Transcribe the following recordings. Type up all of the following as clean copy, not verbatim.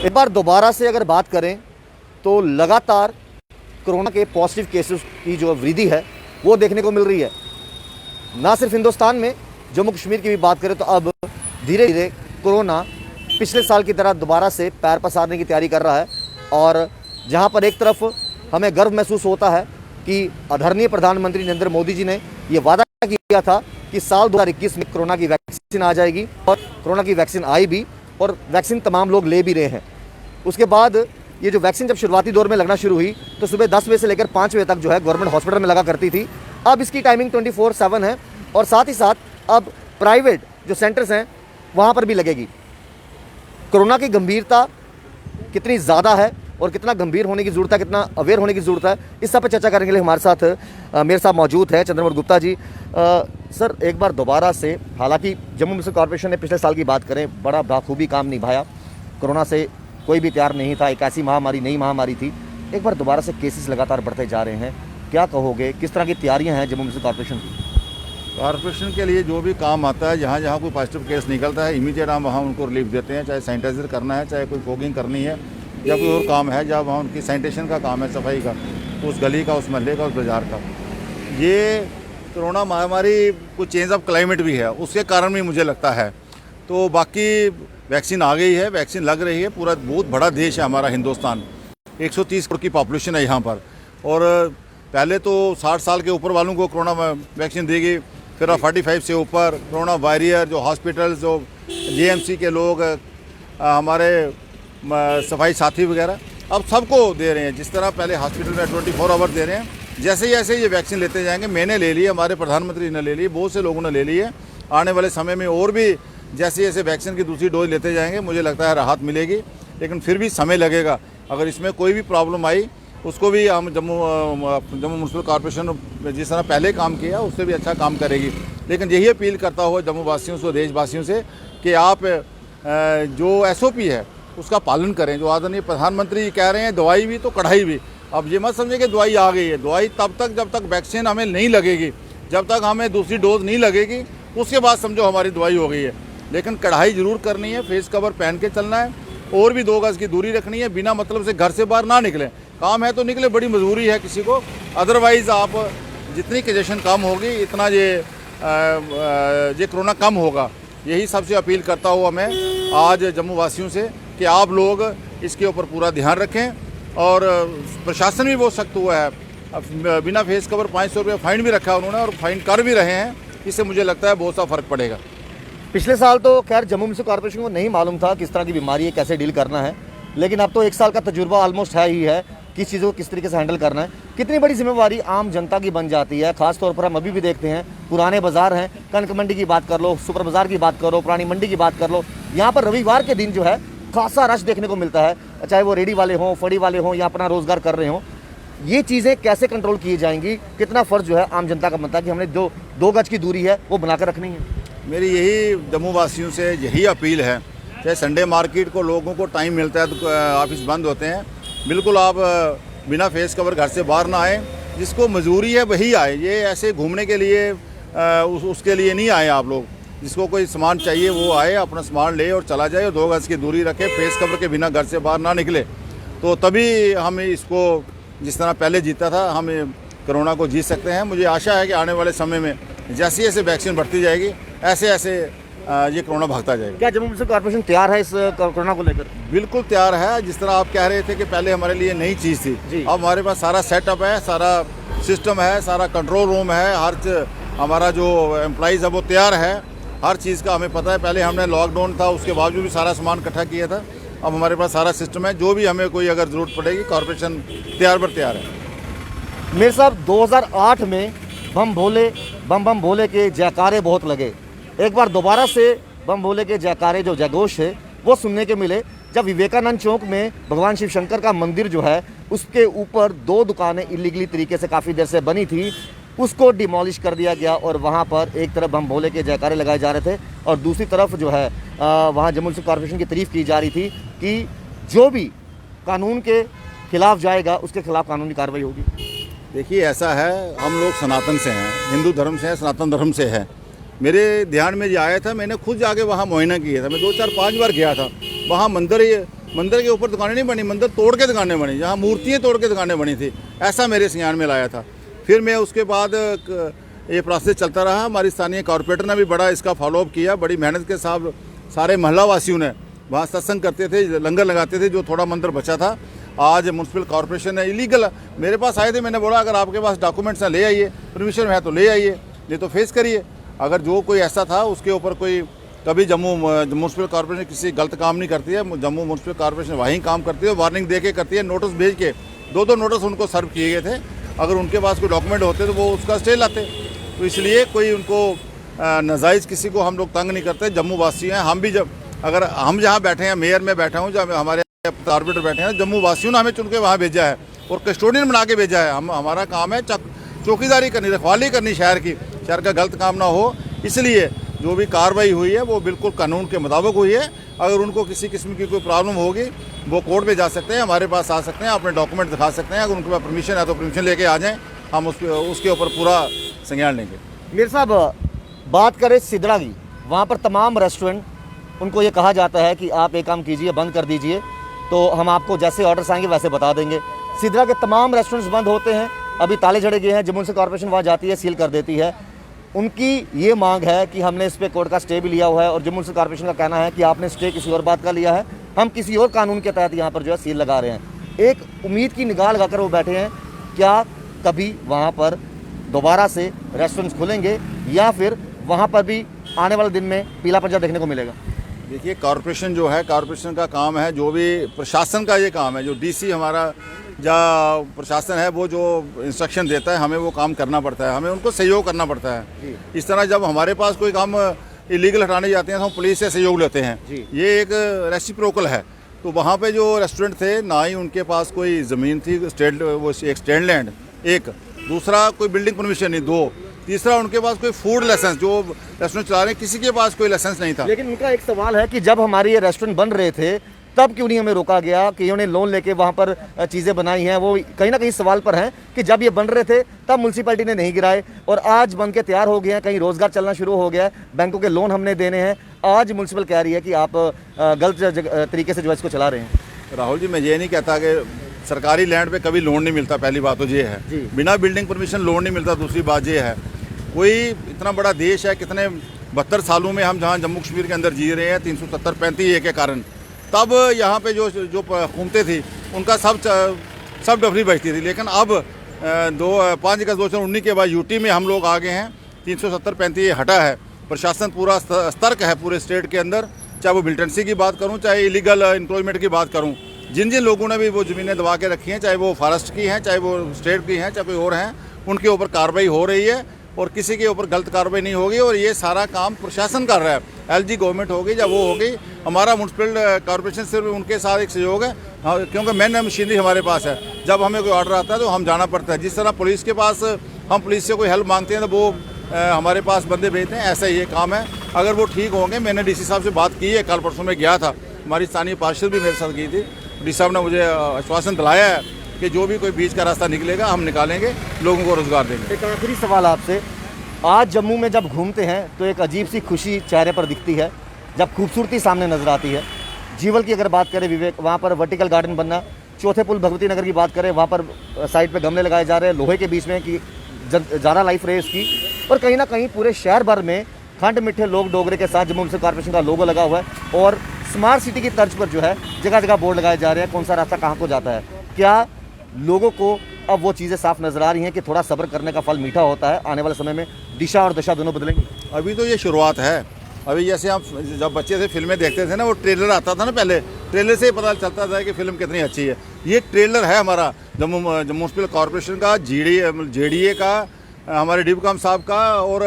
एक बार दोबारा से अगर बात करें तो लगातार कोरोना के पॉजिटिव केसेस की जो वृद्धि है वो देखने को मिल रही है। ना सिर्फ हिंदुस्तान में, जम्मू कश्मीर की भी बात करें तो अब धीरे धीरे कोरोना पिछले साल की तरह दोबारा से पैर पसारने की तैयारी कर रहा है। और जहां पर एक तरफ हमें गर्व महसूस होता है कि आदरणीय प्रधानमंत्री नरेंद्र मोदी जी ने ये वादा किया था कि साल 2021 में कोरोना की वैक्सीन आ जाएगी, और कोरोना की वैक्सीन आई भी, और वैक्सीन तमाम लोग ले भी रहे हैं। उसके बाद ये जो वैक्सीन जब शुरुआती दौर में लगना शुरू हुई तो सुबह 10 बजे से लेकर 5 बजे तक जो है गवर्नमेंट हॉस्पिटल में लगा करती थी। अब इसकी टाइमिंग 24/7 है, और साथ ही साथ अब प्राइवेट जो सेंटर्स हैं वहाँ पर भी लगेगी। कोरोना की गंभीरता कितनी ज़्यादा है और कितना गंभीर होने की ज़रूरत है, कितना अवेयर होने की ज़रूरत है, इस सब पर चर्चा करने के लिए हमारे साथ मेरे साथ मौजूद है चंद्रमोहन गुप्ता जी। सर, एक बार दोबारा से, हालांकि जम्मू म्युनिसिपल कॉर्पोरेशन ने पिछले साल की बात करें बड़ा बाखूबी काम निभाया, कोरोना से कोई भी तैयार नहीं था, एक ऐसी महामारी, नई महामारी थी। एक बार दोबारा से केसेस लगातार बढ़ते जा रहे हैं, क्या कहोगे, किस तरह की तैयारियां हैं जम्मू म्युनिसिपल कॉर्पोरेशन की? कॉर्पोरेशन के लिए जो भी काम आता है, जहाँ जहाँ कोई पॉजिटिव केस निकलता है, इमीडिएट हम वहाँ उनको रिलीफ देते हैं। चाहे सैनिटाइजर करना है, चाहे कोई फॉगिंग करनी है, या कोई और काम है, जब वहाँ उनकी सैनिटेशन का काम है, सफाई का, उस गली का, उस महल्ले का, उस बाज़ार का। ये कोरोना महामारी कुछ चेंज ऑफ क्लाइमेट भी है, उसके कारण भी मुझे लगता है। तो बाकी वैक्सीन आ गई है, वैक्सीन लग रही है। पूरा बहुत बड़ा देश है हमारा हिंदुस्तान, 130 करोड़ की पॉपुलेशन है यहाँ पर। और पहले तो 60 साल के ऊपर वालों को कोरोना वैक्सीन दी गई, फिर 45 से ऊपर कोरोना वॉरियर, जो हॉस्पिटल्स, जो जेएमसी के लोग, हमारे सफाई साथी वगैरह, अब सबको दे रहे हैं। जिस तरह पहले हॉस्पिटल में 24 आवर दे रहे हैं, जैसे जैसे ये वैक्सीन लेते जाएंगे, मैंने ले ली, हमारे प्रधानमंत्री ने ले ली, बहुत से लोगों ने ले ली है। आने वाले समय में और भी जैसे जैसे वैक्सीन की दूसरी डोज लेते जाएंगे, मुझे लगता है राहत मिलेगी, लेकिन फिर भी समय लगेगा। अगर इसमें कोई भी प्रॉब्लम आई, उसको भी हम जम्मू म्युनिसिपल कॉर्पोरेशन जिस तरह पहले काम किया उससे भी अच्छा काम करेगी। लेकिन यही अपील करता हुआ जम्मू वासियों से, देशवासियों से, कि आप जो SOP है उसका पालन करें। जो आदरणीय प्रधानमंत्री कह रहे हैं, दवाई भी तो कढ़ाई भी। अब ये मत समझे कि दवाई आ गई है, दवाई तब तक जब तक वैक्सीन हमें नहीं लगेगी, जब तक हमें दूसरी डोज नहीं लगेगी, उसके बाद समझो हमारी दवाई हो गई है। लेकिन कढ़ाई जरूर करनी है, फेस कवर पहन के चलना है, और भी 2 गज की दूरी रखनी है, बिना मतलब से घर से बाहर ना निकलें। काम है तो निकले, बड़ी मजबूरी है किसी को, अदरवाइज़ आप जितनी कंजेशन कम होगी, इतना ये कोरोना कम होगा। यही सबसे अपील करता हूँ मैं आज जम्मू वासियों से कि आप लोग इसके ऊपर पूरा ध्यान रखें। और प्रशासन भी बहुत सख्त हुआ है, बिना फेस कवर 500 रुपये फाइन भी रखा है उन्होंने, और फाइन कर भी रहे हैं। इससे मुझे लगता है बहुत सा फ़र्क पड़ेगा। पिछले साल तो खैर जम्मू म्युनिसिपल कॉर्पोरेशन को नहीं मालूम था किस तरह की बीमारी है, कैसे डील करना है, लेकिन अब तो 1 साल का तजुर्बा ऑलमोस्ट है ही है, किस चीज़ों को किस तरीके से हैंडल करना है। कितनी बड़ी जिम्मेवारी आम जनता की बन जाती है, खासतौर पर हम अभी भी देखते हैं, पुराने बाजार हैं, कनक मंडी की बात कर लो, सुपर बाजार की बात करो, पुरानी मंडी की बात कर लो, यहाँ पर रविवार के दिन जो है खासा रश देखने को मिलता है, चाहे वो रेडी वाले हों, फड़ी वाले हों, या अपना रोजगार कर रहे हों। ये चीज़ें कैसे कंट्रोल की जाएंगी, कितना फ़र्ज जो है आम जनता का बनता है कि हमने जो 2 गज की दूरी है वो बनाकर रखनी है? मेरी यही जम्मू वासियों से यही अपील है। चाहे संडे मार्केट को लोगों को टाइम मिलता है तो ऑफिस बंद होते हैं, बिल्कुल आप बिना फेस कवर घर से बाहर ना आए। जिसको मजबूरी है वही आए, ये ऐसे घूमने के लिए उसके लिए नहीं आए आप लोग। जिसको कोई सामान चाहिए वो आए, अपना सामान ले और चला जाए, और 2 गज की दूरी रखे, फेस कवर के बिना घर से बाहर ना निकले। तो तभी हम इसको जिस तरह पहले जीता था, हम कोरोना को जीत सकते हैं। मुझे आशा है कि आने वाले समय में जैसे जैसे वैक्सीन बढ़ती जाएगी, ऐसे ऐसे ये कोरोना भागता जाएगा। क्या जम्मू म्युनिसिपल कॉर्पोरेशन तैयार है इस कोरोना को लेकर? बिल्कुल तैयार है। जिस तरह आप कह रहे थे कि पहले हमारे लिए नई चीज़ थी, अब हमारे पास सारा सेटअप है, सारा सिस्टम है, सारा कंट्रोल रूम है, हमारा जो एम्प्लॉइज़ है वो तैयार है, हर चीज़ का हमें पता है। पहले हमने लॉकडाउन था, उसके बावजूद भी सारा सामान इकट्ठा किया था। अब हमारे पास सारा सिस्टम है, जो भी हमें कोई अगर ज़रूरत पड़ेगी, कॉर्पोरेशन तैयार पर तैयार है। मेरे साहब 2008 में बम बम भोले के जयकारे बहुत लगे। एक बार दोबारा से बम भोले के जयकारे, जो जयघोष है, वो सुनने के मिले जब विवेकानंद चौक में भगवान शिव शंकर का मंदिर जो है, उसके ऊपर 2 दुकानें इलीगली तरीके से काफ़ी देर से बनी थी, उसको डिमोलिश कर दिया गया। और वहाँ पर एक तरफ बम भोले के जयकारे लगाए जा रहे थे, और दूसरी तरफ जो है वहाँ जम्मू म्युनिसिपल कॉर्पोरेशन की तारीफ की जा रही थी कि जो भी कानून के खिलाफ जाएगा उसके खिलाफ कानूनी कार्रवाई होगी। देखिए, ऐसा है, हम लोग सनातन से हैं, हिंदू धर्म से हैं, सनातन धर्म से है। मेरे ध्यान में ये आया था, मैंने खुद जाके वहाँ मुआयना किया था। मैं 2, 4, 5 बार गया था। वहाँ मंदिर मंदिर के ऊपर दुकानें नहीं बनी, मंदिर तोड़ के दुकानें बनी, जहाँ मूर्तियाँ तोड़ के दुकानें बनी थी, ऐसा मेरे संज्ञान में लाया था। फिर मैं उसके बाद ये प्रोसेस चलता रहा। हमारी स्थानीय कॉरपोरेटर ने भी बड़ा इसका फॉलोअप किया, बड़ी मेहनत के साथ सारे मोहल्ला वासियों ने वहाँ सत्संग करते थे, लंगर लगाते थे, जो थोड़ा मंदिर बचा था। आज म्यूनसिपल कॉरपोरेशन ने इलीगल मेरे पास आए थे, मैंने बोला अगर आपके पास डॉक्यूमेंट्स हैं ले आइए, परमिशन है तो ले आइए, नहीं तो फेस करिए। अगर जो कोई ऐसा था उसके ऊपर कोई कभी जम्मू म्यूनसिपल कॉरपोरेशन किसी गलत काम नहीं करती है, जम्मू म्यूनसिपल कॉरपोरेशन वहीं काम करती है, वार्निंग दे के करती है, नोटिस भेज के 2-2 नोटिस उनको सर्व किए गए थे। अगर उनके पास कोई डॉक्यूमेंट होते तो वो उसका स्टे लाते। तो इसलिए कोई उनको नाजायज़ किसी को हम लोग तंग नहीं करते। जम्मू वासी हैं हम भी, जब अगर हम जहाँ बैठे हैं, मेयर में बैठा हूँ, जब हमारे कॉर्पोरेटर बैठे हैं, जम्मू वासियों ने हमें चुन के वहाँ भेजा है और कस्टोडियन बना के भेजा है। हमारा काम है चौकीदारी करनी, रखवाली करनी शहर की, शहर का गलत काम ना हो। इसलिए जो भी कार्रवाई हुई है वो बिल्कुल कानून के मुताबिक हुई है। अगर उनको किसी किस्म की कोई प्रॉब्लम होगी वो कोर्ट में जा सकते हैं, हमारे पास आ सकते हैं, अपने डॉक्यूमेंट दिखा सकते हैं। अगर उनके पास परमिशन है तो परमिशन लेके आ जाएं, हम उसके ऊपर पूरा संज्ञान लेंगे। मीर साहब, बात करें सिदड़ा की, वहाँ पर तमाम रेस्टोरेंट, उनको ये कहा जाता है कि आप एक काम कीजिए, बंद कर दीजिए, तो हम आपको जैसे ऑर्डर्स आएंगे वैसे बता देंगे। सिदड़ा के तमाम रेस्टोरेंट्स बंद होते हैं, अभी ताले जड़े गए हैं, जब म्यूनसिपल कॉर्पोरेशन वहाँ जाती है सील कर देती है। उनकी ये मांग है कि हमने इस पे कोर्ट का स्टे भी लिया हुआ है और जब म्यूनसिपल कॉर्पोरेशन का कहना है कि आपने स्टे किसी और बात का लिया है, हम किसी और कानून के तहत यहाँ पर जो है सील लगा रहे हैं। एक उम्मीद की निगाह लगाकर वो बैठे हैं, क्या कभी वहाँ पर दोबारा से रेस्टोरेंट्स खुलेंगे या फिर वहाँ पर भी आने वाले दिन में पीला पंजा देखने को मिलेगा? देखिए, कॉरपोरेशन जो है, कॉरपोरेशन का काम है, जो भी प्रशासन का ये काम है, जो डीसी हमारा या प्रशासन है, वो जो इंस्ट्रक्शन देता है हमें वो काम करना पड़ता है, हमें उनको सहयोग करना पड़ता है। इस तरह जब हमारे पास कोई काम इलीगल हटाने जाते हैं तो हम पुलिस से सहयोग लेते हैं, ये एक रेसिप्रोकल है। तो वहाँ पे जो रेस्टोरेंट थे, ना ही उनके पास कोई ज़मीन थी, वो एक स्टैंड लैंड, एक दूसरा कोई बिल्डिंग परमिशन नहीं, 2 तीसरा उनके पास कोई फूड लाइसेंस, जो रेस्टोरेंट चला रहे हैं किसी के पास कोई लाइसेंस नहीं था। लेकिन उनका एक सवाल है कि जब हमारे ये रेस्टोरेंट बन रहे थे तब क्यों नहीं हमें रोका गया, कि उन्होंने लोन लेके वहाँ पर चीज़ें बनाई हैं, वो कहीं ना कहीं सवाल पर हैं कि जब ये बन रहे थे तब म्यूनसिपैलिटी ने नहीं गिराए और आज बन के तैयार हो गए हैं, कहीं रोज़गार चलना शुरू हो गया है, बैंकों के लोन हमने देने हैं, आज म्यूनसिपल कह रही है कि आप गलत तरीके से जो है इसको चला रहे हैं। राहुल जी, मैं ये नहीं कहता कि सरकारी लैंड पे कभी लोन नहीं मिलता, पहली बात तो ये है, बिना बिल्डिंग परमिशन लोन नहीं मिलता। दूसरी बात ये है, कोई इतना बड़ा देश है, कितने 72 सालों में हम जहाँ जम्मू कश्मीर के अंदर जी रहे हैं 370-35 के कारण, तब यहाँ पे जो हुकूमतें थी उनका सब डफरी बचती थी। लेकिन अब 5 अगस्त 2019 के बाद यूटी में हम लोग आ गए हैं, 370-35 हटा है, प्रशासन पूरा सतर्क है पूरे स्टेट के अंदर, चाहे वो मिलिटेंसी की बात करूँ, चाहे इलीगल इंक्रोचमेंट की बात करूँ। जिन जिन लोगों ने भी वो ज़मीनें दबा के रखी हैं, चाहे वो फॉरेस्ट की हैं, चाहे वो स्टेट की हैं, चाहे कोई और हैं, उनके ऊपर कार्रवाई हो रही है और किसी के ऊपर गलत कार्रवाई नहीं होगी। और ये सारा काम प्रशासन कर रहा है, एलजी गवर्नमेंट होगी या वो होगी, हमारा म्यूनसिपल कॉर्पोरेशन सिर्फ उनके साथ एक सहयोग है, क्योंकि मैन मशीनरी हमारे पास है। जब हमें कोई ऑर्डर आता है तो हम जाना पड़ता है। जिस तरह पुलिस के पास हम पुलिस से कोई हेल्प मांगते हैं तो वो हमारे पास बंदे भेजते हैं, ऐसा ही ये काम है। अगर वो ठीक होंगे, मैंने डीसी साहब से बात की है, कल परसों में गया था, हमारी स्थानीय पार्षद भी मेरे साथ गई थी, डी साहब ने मुझे आश्वासन दिलाया है कि जो भी कोई बीच का रास्ता निकलेगा हम निकालेंगे, लोगों को रोजगार देंगे। एक आखिरी सवाल आपसे, आज जम्मू में जब घूमते हैं तो एक अजीब सी खुशी चेहरे पर दिखती है जब खूबसूरती सामने नजर आती है। जीवल की अगर बात करें विवेक, वहाँ पर वर्टिकल गार्डन बनना, चौथे पुल भगवती नगर की बात करें, वहाँ पर साइड पे गमले लगाए जा रहे हैं लोहे के बीच में कि ज़्यादा लाइफ रहे इसकी। और कहीं ना कहीं पूरे शहर भर में खंड मिठे लोग डोगरे के साथ जम्मू म्यूनसिपल कॉर्पोरेशन का लोगो लगा हुआ है और स्मार्ट सिटी की तर्ज पर जो है जगह जगह बोर्ड लगाए जा रहे हैं, कौन सा रास्ता कहाँ को जाता है। क्या लोगों को अब वो चीज़ें साफ नजर आ रही हैं कि थोड़ा सब्र करने का फल मीठा होता है, आने वाले समय में दिशा और दशा दोनों बदलेंगी? अभी तो ये शुरुआत है। अभी जैसे हम जब बच्चे थे फिल्में देखते थे ना, वो ट्रेलर आता था ना, पहले ट्रेलर से ही पता चलता था कि फिल्म कितनी अच्छी है। ये ट्रेलर है हमारा जम्मू म्यूनसिपल कॉर्पोरेशन का, जेडीए का, हमारे डिबकॉम साहब का और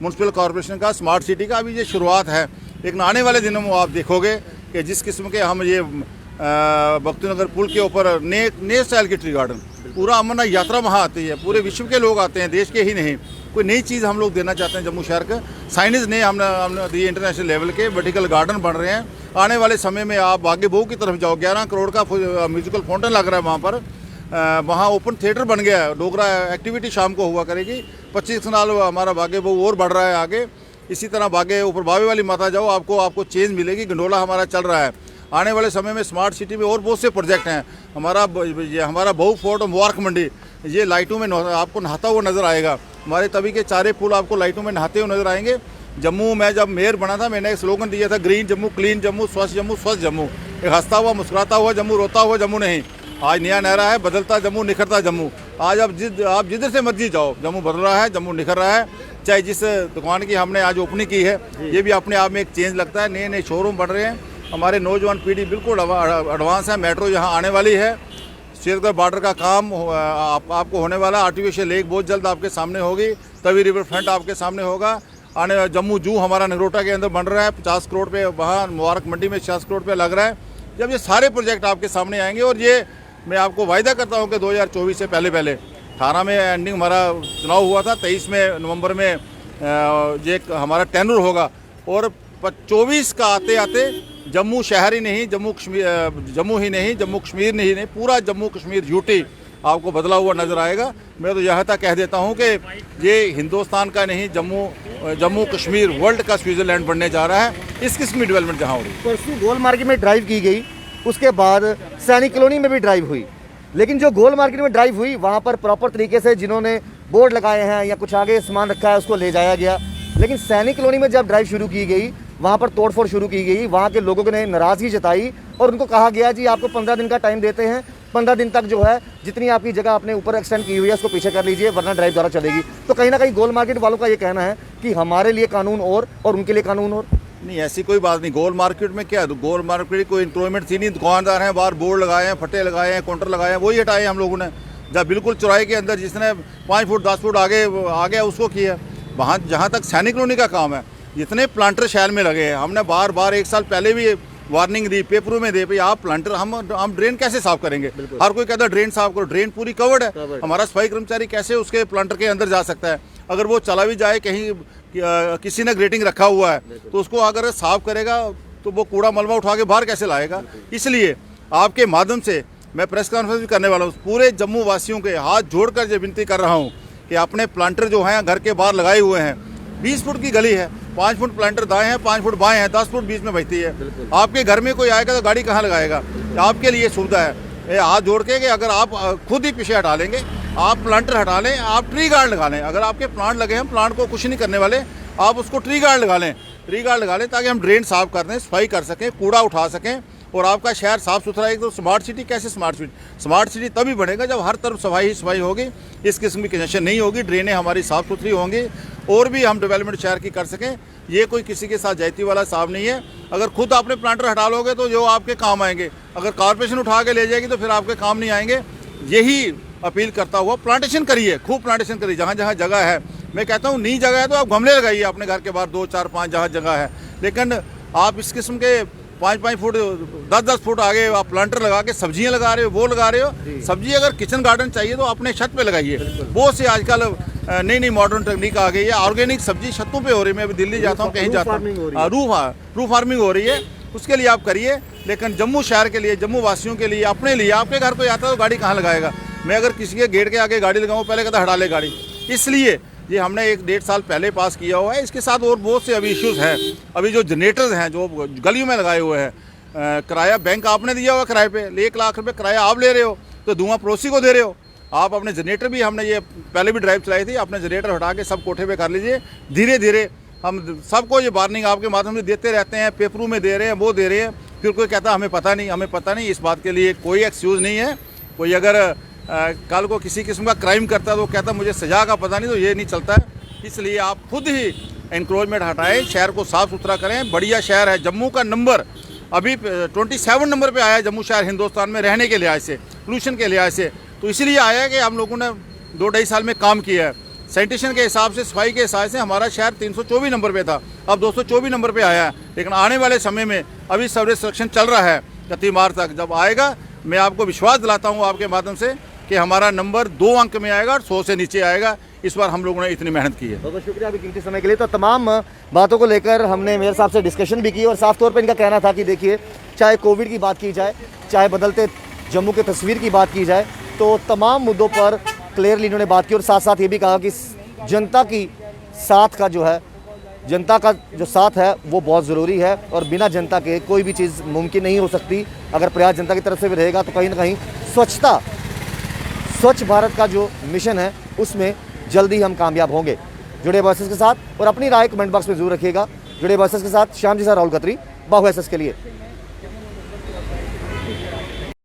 म्यूनसिपल कॉर्पोरेशन का, स्मार्ट सिटी का। अभी ये शुरुआत है, लेकिन आने वाले दिनों में आप देखोगे कि जिस किस्म के हम ये भक्ति नगर पुल के ऊपर नए स्टाइल की ट्री गार्डन, पूरा अमरनाथ यात्रा वहाँ आती है, पूरे विश्व के लोग आते हैं, देश के ही नहीं। कोई नई चीज़ हम लोग देना चाहते हैं जम्मू शहर का, साइनेज ने हमने दिए, इंटरनेशनल लेवल के वर्टिकल गार्डन बन रहे हैं। आने वाले समय में आप बागे बहु की तरफ जाओ, 11 करोड़ का म्यूजिकल फाउंटेन लग रहा है वहाँ पर, वहाँ ओपन थिएटर बन गया है, डोगरा एक्टिविटी शाम को हुआ करेगी। 25 साल हमारा बागे बहु और बढ़ रहा है आगे। इसी तरह बागे ऊपर बावे वाली माता जाओ, आपको चेंज मिलेगी, गंडोला हमारा चल रहा है। आने वाले समय में स्मार्ट सिटी में और बहुत से प्रोजेक्ट हैं। हमारा बहू फोर्ट और मुबारक मंडी, ये लाइटों में आपको नहाता हुआ नज़र आएगा। हमारे तवी के चारे पुल आपको लाइटों में नहाते हुए नज़र आएंगे। जम्मू में जब मेयर बना था, मैंने एक स्लोगन दिया था, ग्रीन जम्मू, क्लीन जम्मू, स्वच्छ जम्मू, स्वस्थ जम्मू। एक हंसता हुआ मुस्कुराता हुआ जम्मू, रोता हुआ जम्मू नहीं। आज नया नहरा है, बदलता जम्मू, निखरता जम्मू। आज आप जिधर से मर्जी जाओ, जम्मू बदल रहा है, जम्मू निखर रहा है। चाहे जिस दुकान की हमने आज ओपनिंग की है, ये भी अपने आप में एक चेंज लगता है। नए नए शोरूम बन रहे हैं। हमारे नौजवान पीढ़ी बिल्कुल एडवांस है। मेट्रो यहाँ आने वाली है। शेरगढ़ बॉर्डर का काम आपको होने वाला। आर्टिफिशियल लेक बहुत जल्द आपके सामने होगी। तवी रिवर फ्रंट आपके सामने होगा। आने जम्मू जू हमारा नगरोटा के अंदर बन रहा है, 50 करोड़ पे। वहाँ मुबारक मंडी में 50 करोड़ पे लग रहा है। जब ये सारे प्रोजेक्ट आपके सामने आएंगे, और ये मैं आपको वायदा करता हूँ कि 2024 से पहले 18 में एंडिंग हमारा चुनाव हुआ था, 23 में नवंबर में ये हमारा टेन्योर होगा, और 24 का आते आते जम्मू शहर ही नहीं, जम्मू कश्मीर नहीं, पूरा जम्मू कश्मीर यूटी आपको बदला हुआ नज़र आएगा। मैं तो यहाँ तक कह देता हूँ कि ये हिंदुस्तान का नहीं, जम्मू कश्मीर वर्ल्ड का स्विट्ज़रलैंड बनने जा रहा है। इस किस्म की डेवलपमेंट जहाँ हो रही है। परसों गोल मार्केट में ड्राइव की गई, उसके बाद सैनिक कॉलोनी में भी ड्राइव हुई, लेकिन जो गोल मार्केट में ड्राइव हुई वहाँ पर प्रॉपर तरीके से जिन्होंने बोर्ड लगाए हैं या कुछ आगे सामान रखा है उसको ले जाया गया। लेकिन सैनिक कॉलोनी में जब ड्राइव शुरू की गई, वहाँ पर तोड़फोड़ शुरू की गई। वहाँ के लोगों ने नाराज़गी जताई और उनको कहा गया जी आपको 15 दिन का टाइम देते हैं, 15 दिन तक जो है जितनी आपकी जगह आपने ऊपर एक्सटेंड की हुई है उसको पीछे कर लीजिए, वरना ड्राइव द्वारा चलेगी। तो कहीं ना कहीं गोल मार्केट वालों का ये कहना है कि हमारे लिए कानून और उनके लिए कानून और। नहीं, ऐसी कोई बात नहीं। गोल मार्केट में क्या, गोल मार्केट कोई इंप्रूवमेंट थी नहीं। दुकानदार हैं, बाहर बोर्ड लगाए हैं, फटे लगाए हैं, काउंटर लगाए हैं, वही हटाए हम लोगों ने। जब बिल्कुल चौराहे के अंदर जिसने 5 फुट 10 फुट आगे आ गया उसको किया। वहाँ जहाँ तक सैनिक कॉलोनी का काम है, जितने प्लांटर शहर में लगे हैं, हमने बार बार 1 साल पहले भी वार्निंग दी, पेपरों में दे, भाई आप प्लांटर, हम ड्रेन कैसे साफ करेंगे। हर कोई कहता है ड्रेन साफ करो, ड्रेन पूरी कवर्ड है। हमारा सफाई कर्मचारी कैसे उसके प्लांटर के अंदर जा सकता है। अगर वो चला भी जाए, कहीं किसी ने ग्रेटिंग रखा हुआ है, तो उसको अगर साफ करेगा तो वो कूड़ा मलबा उठा के बाहर कैसे लाएगा। इसलिए आपके माध्यम से मैं प्रेस कॉन्फ्रेंस भी करने वाला हूँ। पूरे जम्मू वासियों के हाथ जोड़कर ये विनती कर रहा हूँ कि अपने प्लांटर जो हैं घर के बाहर लगाए हुए हैं, 20 फुट की गली है, 5 फुट प्लांटर दाएं हैं, 5 फुट बाएं हैं, 10 फुट बीच में बचती है। आपके घर में कोई आएगा तो गाड़ी कहाँ लगाएगा। आपके लिए सुविधा है हाथ जोड़ के कि अगर आप खुद ही पीछे हटा लेंगे, आप प्लांटर हटा लें, आप ट्री गार्ड लगा लें। अगर आपके प्लांट लगे हैं, प्लांट को कुछ नहीं करने वाले, आप उसको ट्री गार्ड लगा लें ताकि हम ड्रेन साफ कर दें, सफाई कर सकें, कूड़ा उठा सकें और आपका शहर साफ सुथरा है। तो स्मार्ट सिटी कैसे स्मार्ट सिटी तभी बनेगा जब हर तरफ सफाई ही सफाई होगी, इस किस्म की कंजेशन नहीं होगी, ड्रेनें हमारी साफ़ सुथरी होंगी और भी हम डेवलपमेंट शहर की कर सकें। ये कोई किसी के साथ जाती वाला साफ नहीं है। अगर खुद आपने प्लांटर हटा लोगे तो जो आपके काम आएंगे, अगर कॉर्पोरेशन उठा के ले जाएगी तो फिर आपके काम नहीं आएंगे। यही अपील करता हुआ प्लांटेशन करिए, खूब प्लांटेशन करिए जहाँ जहाँ जगह है। मैं कहता हूँ नई जगह है तो आप गमले लगाइए अपने घर के बाहर 2, 4, 5 जहाँ जगह है, लेकिन आप इस किस्म के 5-5 फुट 10-10 फुट आगे आप प्लांटर लगा के सब्जियां लगा रहे हो, वो लगा रहे हो। सब्जी अगर किचन गार्डन चाहिए तो अपने छत पे लगाइए। बहुत से आजकल नई मॉडर्न टेक्निक आ गई है, ऑर्गेनिक सब्जी छतों पे हो रही है। मैं अभी दिल्ली जाता हूँ, कहीं जाता हूँ, रूफ फार्मिंग हो रही है, उसके लिए आप करिए। लेकिन जम्मू शहर के लिए, जम्मू वासियों के लिए, अपने लिए, आपके घर कोई आता है तो गाड़ी कहाँ लगाएगा। मैं अगर किसी के गेट के आगे गाड़ी लगाऊँ, पहले कहता हटा ले गाड़ी। इसलिए ये हमने 1-1.5 साल पहले पास किया हुआ है। इसके साथ और बहुत से अभी इश्यूज़ हैं। अभी जो जनरेटर्स हैं जो गलियों में लगाए हुए हैं, किराया बैंक आपने दिया हुआ किराए पे, 1 लाख रुपए किराया आप ले रहे हो तो धुआं पड़ोसी को दे रहे हो। आप अपने जनरेटर भी, हमने ये पहले भी ड्राइव चलाई थी, अपने जनरेटर हटा के सब कोठे पे कर लीजिए। धीरे धीरे हम सबको ये वार्निंग आपके माध्यम से देते रहते हैं, पेपरों में दे रहे हैं, वो दे रहे हैं। फिर कोई कहता हमें पता नहीं। इस बात के लिए कोई एक्सक्यूज़ नहीं है। कोई अगर कल को किसी किस्म का क्राइम करता है तो कहता मुझे सजा का पता नहीं, तो ये नहीं चलता है। इसलिए आप खुद ही एनक्रोचमेंट हटाएं, शहर को साफ़ सुथरा करें। बढ़िया शहर है। जम्मू का नंबर अभी 27 नंबर पे आया है जम्मू शहर हिंदुस्तान में, रहने के लिहाज से, पोल्यूशन के लिहाज से। तो इसलिए आया है कि हम लोगों ने 2-2.5 साल में काम किया है। सैनिटेशन के हिसाब से, सफाई के हिसाब से हमारा शहर 324 नंबर पे था, अब 224 नंबर पे आया है। लेकिन आने वाले समय में अभी सर्विस सिलेक्शन चल रहा है, 31 मार्च तक जब आएगा, मैं आपको विश्वास दिलाता हूँ आपके माध्यम से कि हमारा नंबर 2 अंक में आएगा और 100 से नीचे आएगा। इस बार हम लोगों ने इतनी मेहनत की है। बहुत बहुत शुक्रिया आपके कीमती समय के लिए। तो तमाम बातों को लेकर हमने मेयर साहब से डिस्कशन भी की और साफ तौर पर इनका कहना था कि देखिए, चाहे कोविड की बात की जाए, चाहे बदलते जम्मू की तस्वीर की बात की जाए, तो तमाम मुद्दों पर क्लियरली इन्होंने बात की और साथ साथ ये भी कहा कि जनता की साथ का जो है जनता का जो साथ है वो बहुत ज़रूरी है और बिना जनता के कोई भी चीज़ मुमकिन नहीं हो सकती। अगर प्रयास जनता की तरफ से भी रहेगा तो कहीं ना कहीं स्वच्छ भारत का जो मिशन है उसमें जल्दी हम कामयाब होंगे। जुड़े वर्सेस के साथ और अपनी राय कमेंट बॉक्स में जरूर रखिएगा। जुड़े वर्सेस के साथ श्याम जी सर, राहुल खत्री, बाहु एसएस के लिए।